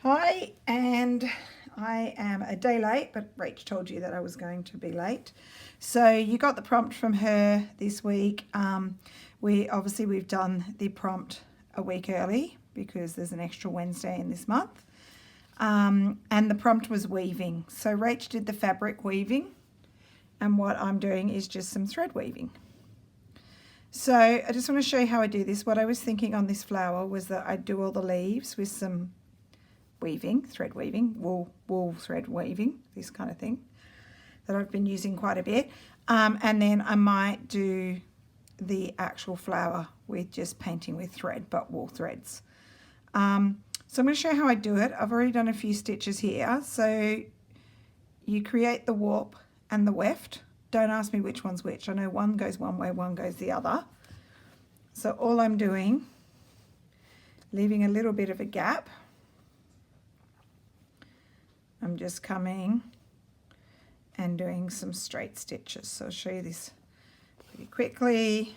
Hi, and I am a day late, but Rach told you that I was going to be late. So you got the prompt from her this week. We've done the prompt a week early because there's an extra Wednesday in this month. And the prompt was weaving. So Rach did the fabric weaving, and what I'm doing is just some thread weaving. So I just want to show you how I do this. What I was thinking on this flower was that I'd do all the leaves with some weaving, thread weaving, wool thread weaving, this kind of thing that I've been using quite a bit. And then I might do the actual flower with just painting with thread, but wool threads. So I'm going to show you how I do it. I've already done a few stitches here. So you create the warp and the weft. Don't ask me which one's which. I know one goes one way, one goes the other. So all I'm doing, leaving a little bit of a gap, I'm just coming and doing some straight stitches. So I'll show you this pretty quickly.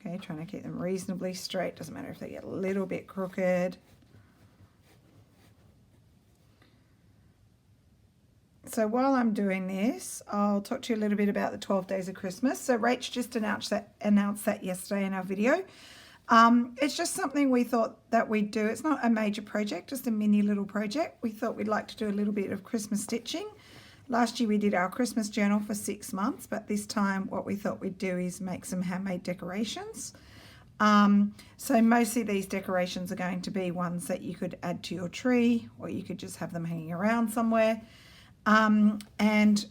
Okay, trying to keep them reasonably straight. Doesn't matter if they get a little bit crooked. So while I'm doing this, I'll talk to you a little bit about the 12 days of Christmas. So Rach just announced that yesterday in our video. It's just something we thought that we'd do. It's not a major project, just a mini little project. We thought we'd like to do a little bit of Christmas stitching. Last year we did our Christmas journal for 6 months, but this time what we thought we'd do is make some handmade decorations. So mostly these decorations are going to be ones that you could add to your tree, or you could just have them hanging around somewhere. And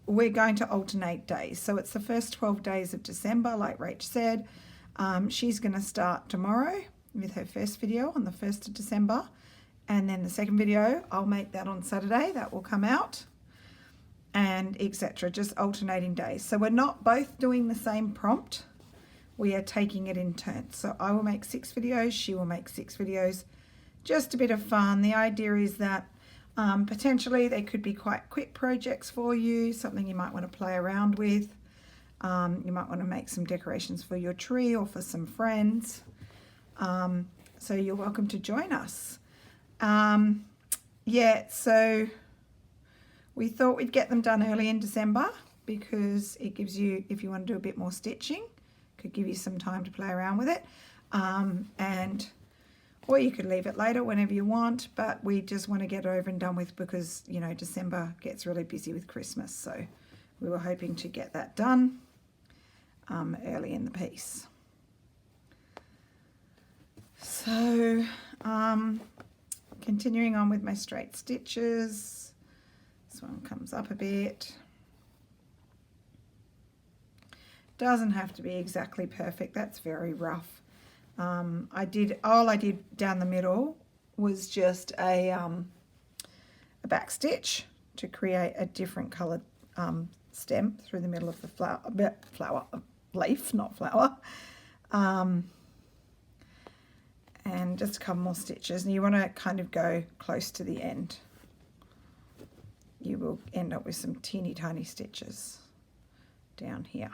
we're going to alternate days. So it's the first 12 days of December, like Rach said. She's going to start tomorrow with her first video on the 1st of December, and then the second video I'll make that on Saturday. That will come out, and etc. Just alternating days. So we're not both doing the same prompt. We are taking it in turns. So I will make 6 videos, she will make 6 videos. Just a bit of fun. The idea is that potentially they could be quite quick projects for you, something you might want to play around with. You might want to make some decorations for your tree or for some friends. So you're welcome to join us. So we thought we'd get them done early in December because it gives you, if you want to do a bit more stitching, could give you some time to play around with it. Or you could leave it later whenever you want, but we just want to get over and done with because, you know, December gets really busy with Christmas. So we were hoping to get that done early in the piece. So continuing on with my straight stitches, this one comes up a bit. Doesn't have to be exactly perfect, that's very rough. All I did down the middle was just a back stitch to create a different coloured stem through the middle of the leaf, not flower. And just a couple more stitches, and you want to kind of go close to the end. You will end up with some teeny tiny stitches down here.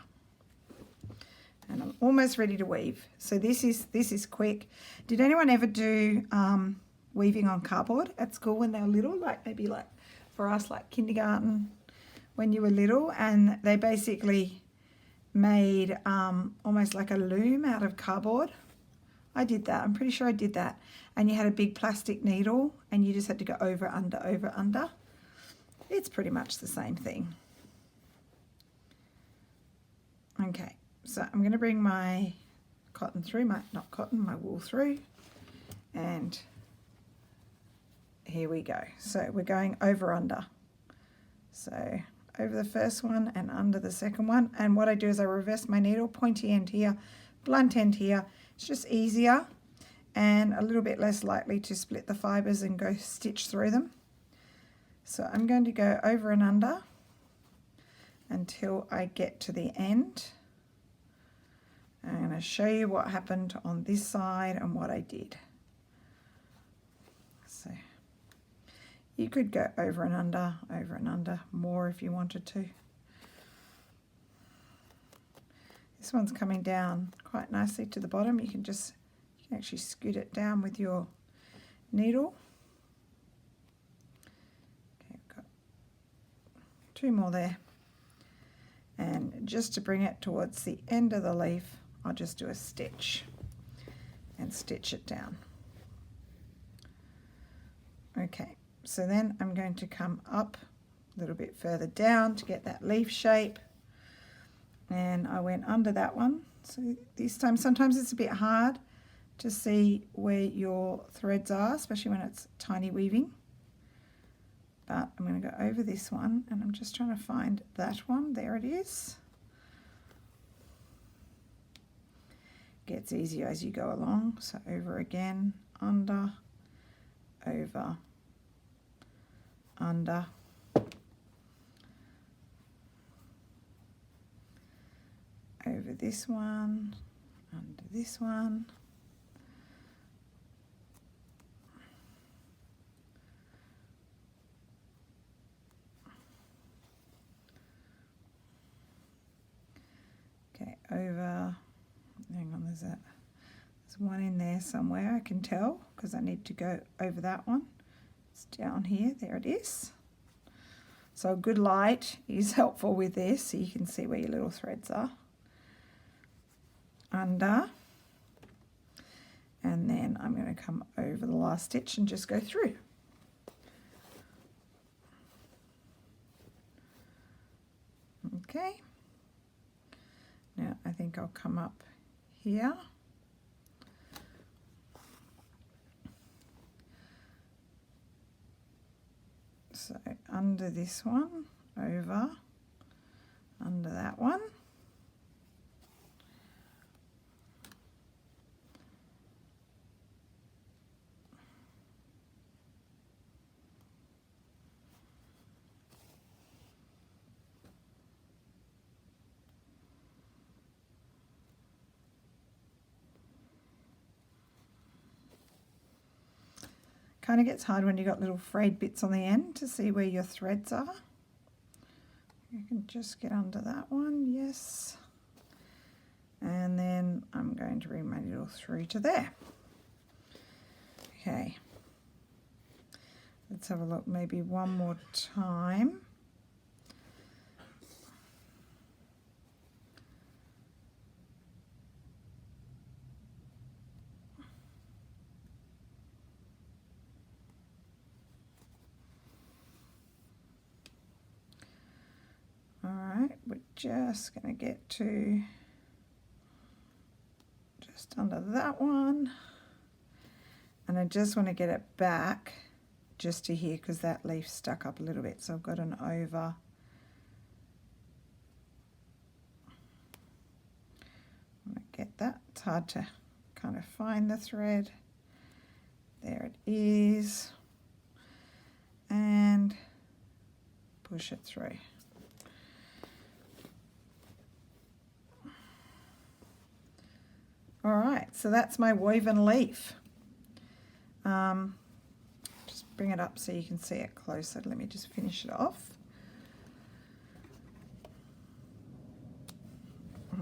And I'm almost ready to weave. So this is quick. Did anyone ever do weaving on cardboard at school when they were little? Like maybe like for us, like kindergarten when you were little, and they basically made almost like a loom out of cardboard. I did that. I'm pretty sure I did that. And you had a big plastic needle and you just had to go over, under, over, under. It's pretty much the same thing. Okay. So I'm going to bring my cotton through, my wool through, and here we go. So we're going over under. So over the first one and under the second one, and what I do is I reverse my needle, pointy end here, blunt end here. It's just easier and a little bit less likely to split the fibers and go stitch through them. So I'm going to go over and under until I get to the end. I'm going to show you what happened on this side and what I did. So you could go over and under more if you wanted to. This one's coming down quite nicely to the bottom. You can actually scoot it down with your needle. Okay, I've got 2 more there. And just to bring it towards the end of the leaf, I'll just do a stitch and stitch it down. Okay, so then I'm going to come up a little bit further down to get that leaf shape. And I went under that one. So this time, sometimes it's a bit hard to see where your threads are, especially when it's tiny weaving. But I'm going to go over this one, and I'm just trying to find that one. There it is. Gets easier as you go along. So over again, under, over, under, over this one, under this one, okay, over, hang on, there's one in there somewhere, I can tell, because I need to go over that one. It's down here, there it is. So good light is helpful with this, so you can see where your little threads are. Under, and then I'm going to come over the last stitch and just go through. Okay, now I think I'll come up here. So under this one, over, under that one. Kind of gets hard when you've got little frayed bits on the end to see where your threads are. You can just get under that one, yes. And then I'm going to bring my needle through to there. Okay. Let's have a look maybe one more time. Alright, we're just going to get to just under that one, and I just want to get it back just to here because that leaf stuck up a little bit, so I've got an over. I'm going to get that. It's hard to kind of find the thread. There it is, and push it through. All right, so that's my woven leaf. Just bring it up so you can see it closer. Let me just finish it off.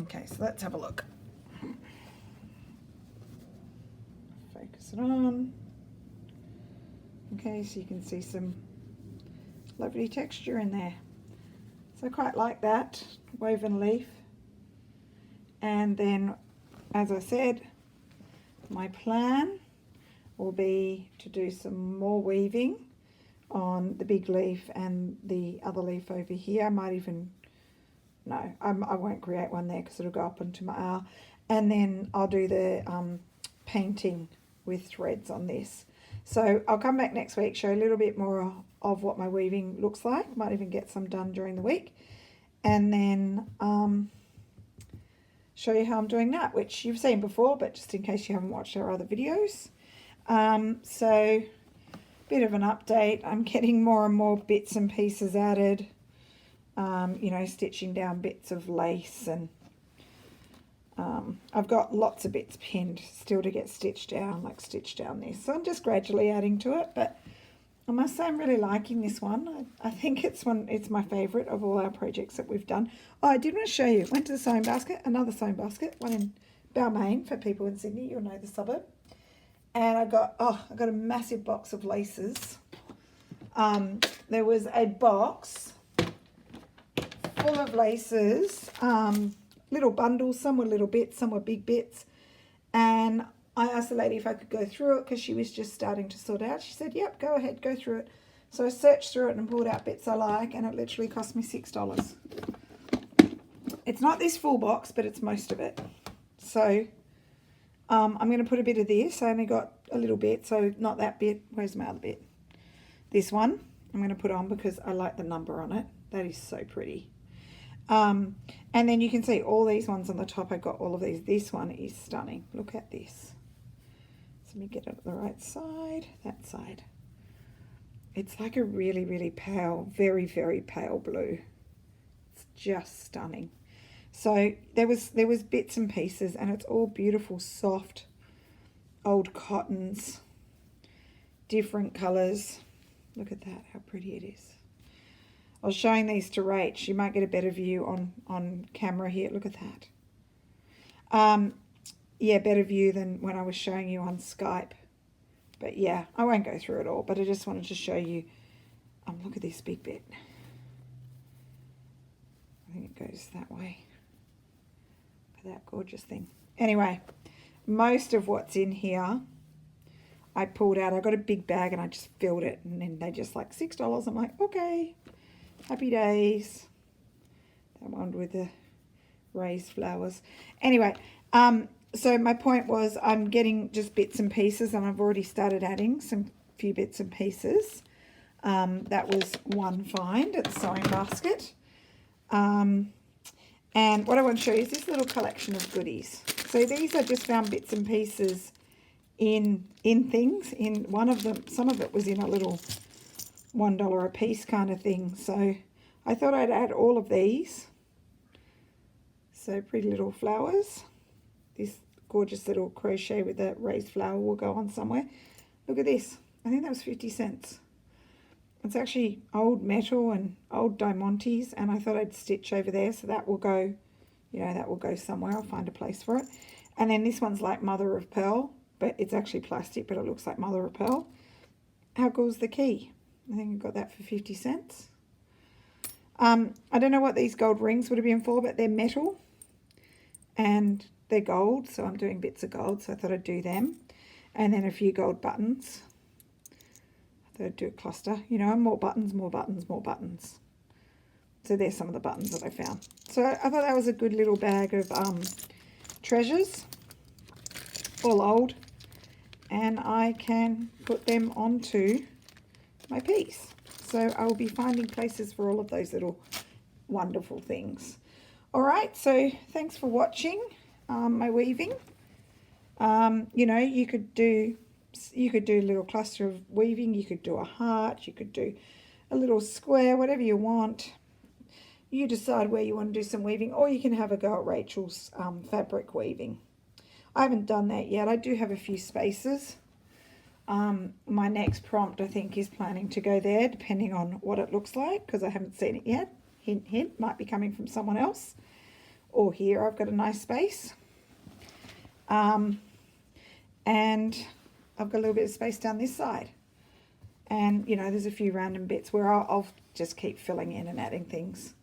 Okay, so let's have a look. Focus it on. Okay, so you can see some lovely texture in there. So I quite like that woven leaf. And then, as I said, my plan will be to do some more weaving on the big leaf and the other leaf over here. I might even, no, I won't create one there because it'll go up onto my R. And then I'll do the painting with threads on this. So I'll come back next week, show a little bit more of what my weaving looks like. Might even get some done during the week. And then show you how I'm doing that, which you've seen before, but just in case you haven't watched our other videos. So bit of an update. I'm getting more and more bits and pieces added, you know, stitching down bits of lace, and I've got lots of bits pinned still to get stitched down, like stitch down this. So I'm just gradually adding to it, but I must say I'm really liking this one. I think it's my favourite of all our projects that we've done. Oh, I did want to show you. Went to the sewing basket, another sewing basket, one in Balmain for people in Sydney. You'll know the suburb. And I got a massive box of laces. There was a box full of laces, little bundles. Some were little bits, some were big bits. And I asked the lady if I could go through it because she was just starting to sort out. She said, yep, go ahead, go through it. So I searched through it and pulled out bits I like, and it literally cost me $6. It's not this full box, but it's most of it. So I'm going to put a bit of this. I only got a little bit, so not that bit. Where's my other bit? This one I'm going to put on because I like the number on it. That is so pretty. And then you can see all these ones on the top. I got all of these. This one is stunning. Look at this. So let me get it at the right side. That side. It's like a really, really pale, very, very pale blue. It's just stunning. So there was bits and pieces, and it's all beautiful, soft, old cottons, different colours. Look at that, how pretty it is. I was showing these to Rach. You might get a better view on camera here. Look at that. Yeah, better view than when I was showing you on Skype. But yeah, I won't go through it all, but I just wanted to show you. Look at this big bit. I think it goes that way. Look at that gorgeous thing. Anyway, most of what's in here I pulled out. I got a big bag and I just filled it, and then they just like $6. I'm like, okay, happy days. That one with the raised flowers. Anyway, so my point was I'm getting just bits and pieces, and I've already started adding some few bits and pieces. That was one find at the sewing basket. And what I want to show you is this little collection of goodies. So these I just found bits and pieces in things. In one of them, some of it was in a little $1 a piece kind of thing. So I thought I'd add all of these. So pretty little flowers. This gorgeous little crochet with a raised flower will go on somewhere. Look at this. I think that was 50 cents. It's actually old metal and old diamantes, and I thought I'd stitch over there, so that will go, you know, that will go somewhere. I'll find a place for it. And then this one's like mother of pearl, but it's actually plastic, but it looks like mother of pearl. How cool is the key? I think I got that for 50 cents. I don't know what these gold rings would have been for, but they're metal and they're gold, so I'm doing bits of gold, so I thought I'd do them. And then a few gold buttons. I thought I'd do a cluster, you know, more buttons, more buttons, more buttons. So there's some of the buttons that I found. So I thought that was a good little bag of treasures, all old, and I can put them onto my piece. So I will be finding places for all of those little wonderful things. All right, so thanks for watching my weaving. You know, you could do a little cluster of weaving, you could do a heart, you could do a little square, whatever you want. You decide where you want to do some weaving, or you can have a go at Rachel's fabric weaving. I haven't done that yet. I do have a few spaces. My next prompt, I think, is planning to go there, depending on what it looks like, because I haven't seen it yet. Hint, hint, might be coming from someone else. Or here, I've got a nice space. And I've got a little bit of space down this side. And, you know, there's a few random bits where I'll just keep filling in and adding things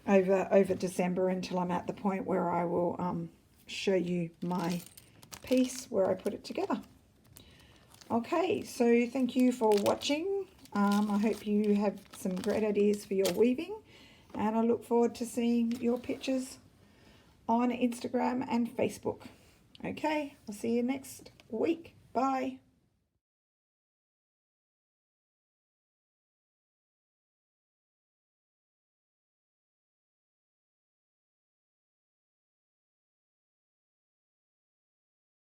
over December until I'm at the point where I will show you my piece where I put it together. Okay, so thank you for watching. I hope you have some great ideas for your weaving, and I look forward to seeing your pictures on Instagram and Facebook. Okay, I'll see you next week. Bye.